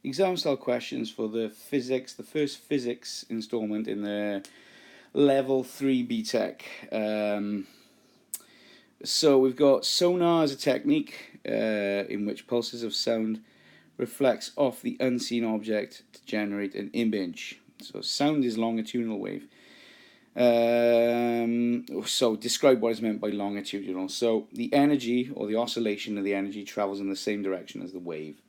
exam style questions for the first physics installment in the level 3 BTEC. So we've got sonar as a technique in which pulses of sound reflects off the unseen object to generate an image. So sound is longitudinal wave. So describe what is meant by longitudinal. So the energy or the oscillation of the energy travels in the same direction as the wave.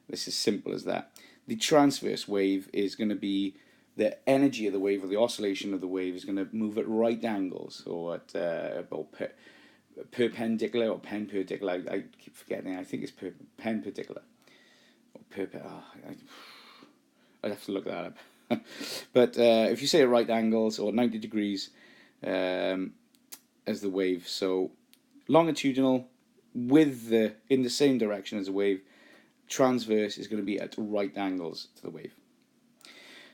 This is simple as that. The transverse wave is going to be the energy of the wave, or the oscillation of the wave is going to move at right angles, or at perpendicular or perpendicular. I keep forgetting. I think it's perpendicular or I'd have to look that up. But if you say at right angles or 90 degrees as the wave, so longitudinal in the same direction as the wave. Transverse is going to be at right angles to the wave.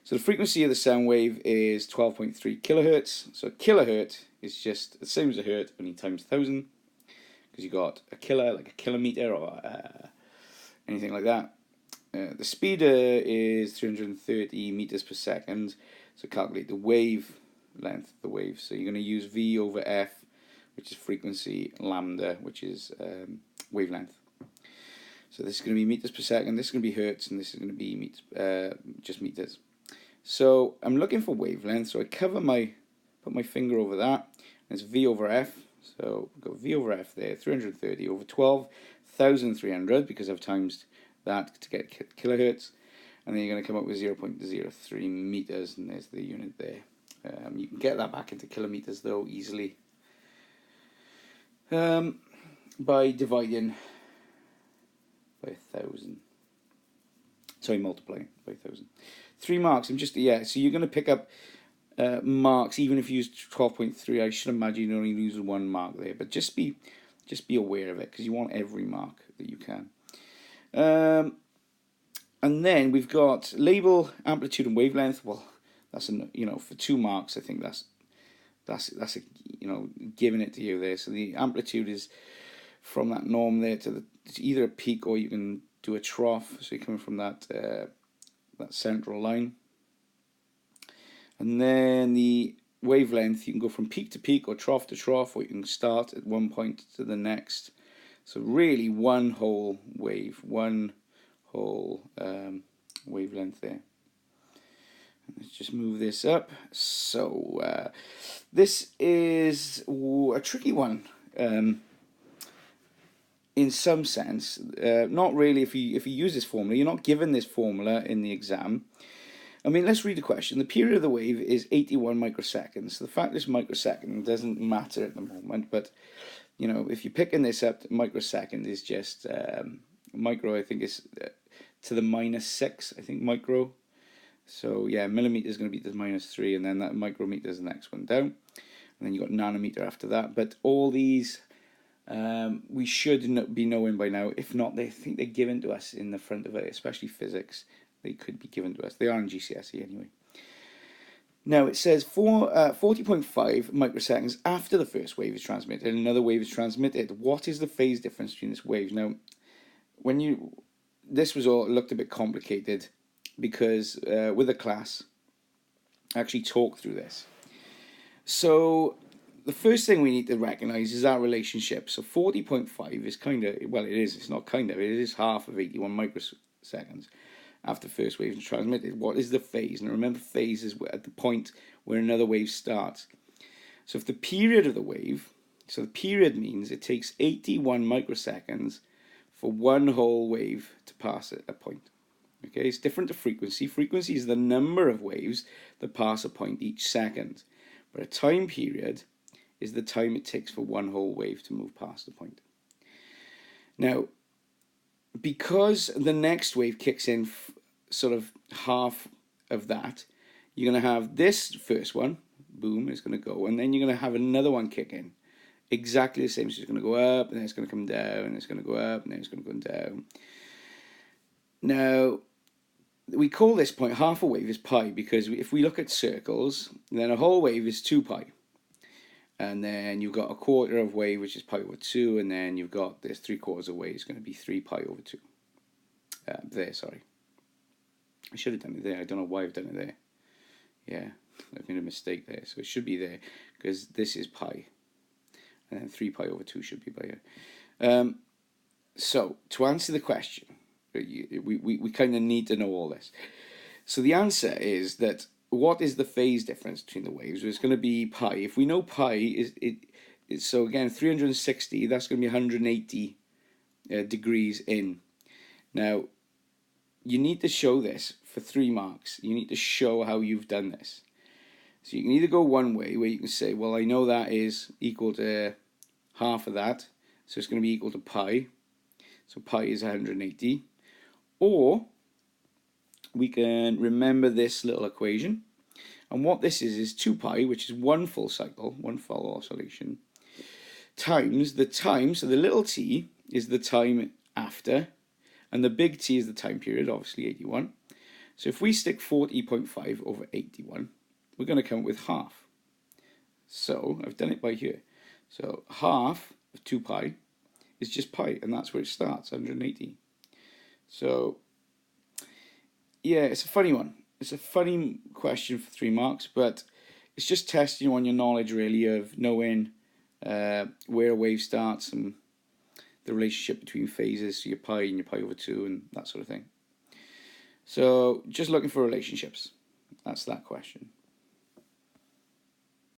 So the frequency of the sound wave is 12.3 kilohertz. So a kilohertz is just the same as a hertz, only times 1,000, because you got a kilo, like a kilometer or anything like that. The speed is 330 meters per second. So calculate the wave length of the wave. So you're going to use V over F, which is frequency, lambda, which is wavelength. So this is going to be meters per second, this is going to be hertz, and this is going to be just meters. So I'm looking for wavelength, so I put my finger over that, and it's V over F. So we've got V over F there, 330 over 12,300, because I've times that to get kilohertz. And then you're going to come up with 0.03 meters, and there's the unit there. You can get that back into kilometers, though, easily by dividing by 1,000. Sorry, multiplying by 1,000. 3 marks. So you're going to pick up marks even if you use 12.3. I should imagine you only use 1 mark there, but just be aware of it, because you want every mark that you can. And then we've got label, amplitude, and wavelength. Well, that's for 2 marks. I think that's giving it to you there. So the amplitude is from that norm there to either a peak, or you can do a trough. So you're coming from that central line. And then the wavelength, you can go from peak to peak or trough to trough, or you can start at one point to the next. So really one whole wave, one whole wavelength there. Let's just move this up. So this is a tricky one. In some sense, not really. If you use this formula, you're not given this formula in the exam. I mean, let's read the question. The period of the wave is 81 microseconds. So the fact this microsecond doesn't matter at the moment, but if you're picking this up, microsecond is just micro. I think is to the -6. I think micro. So yeah, millimeter is going to be to the -3, and then that micrometer is the next one down, and then you got nanometer after that. But all these we should be knowing by now. If not, they think they're given to us in the front of it, especially physics. They could be given to us. They are in GCSE anyway. Now it says 40.5 microseconds after the first wave is transmitted, another wave is transmitted. What is the phase difference between this wave? Now, this was all looked a bit complicated, because with the class, I actually talked through this. So the first thing we need to recognize is our relationship. So 40.5 is it's not it is half of 81 microseconds after the first wave is transmitted. What is the phase? And remember, phase is at the point where another wave starts. So if the period of the wave, so the period means it takes 81 microseconds for one whole wave to pass a point. Okay, it's different to frequency. Frequency is the number of waves that pass a point each second. But a time period is the time it takes for one whole wave to move past the point. Now, because the next wave kicks in sort of half of that, you're going to have this first one, boom, it's going to go, and then you're going to have another one kick in. Exactly the same. So it's going to go up, and then it's going to come down, and it's going to go up, and then it's going to go down. Now, we call this point half a wave is pi, because if we look at circles, then a whole wave is 2 pi. And then you've got a quarter of wave, which is pi over 2, and then you've got this 3/4 of wave is going to be 3 pi over 2. Sorry. I should have done it there. I don't know why I've done it there. Yeah, I've made a mistake there. So it should be there because this is pi. And then 3 pi over 2 should be by here. So to answer the question, we kind of need to know all this. So the answer is that what is the phase difference between the waves? Well, it's going to be pi. If we know pi is so again 360, that's going to be 180 degrees in. Now you need to show this for 3 marks. You need to show how you've done this. So you can either go one way where you can say, well, I know that is equal to half of that, so it's going to be equal to pi. So pi is 180. Or we can remember this little equation. And what this is 2 pi, which is one full cycle, one full oscillation, times the time, so the little t is the time after, and the big T is the time period, obviously 81. So if we stick 40.5 over 81, we're going to come up with half. So I've done it by here. So half of 2 pi is just pi, and that's where it starts, 180. So yeah, it's a funny one. It's a funny question for 3 marks, but it's just testing you on your knowledge, really, of knowing where a wave starts and the relationship between phases, so your pi and your pi over 2 and that sort of thing. So just looking for relationships. That's that question.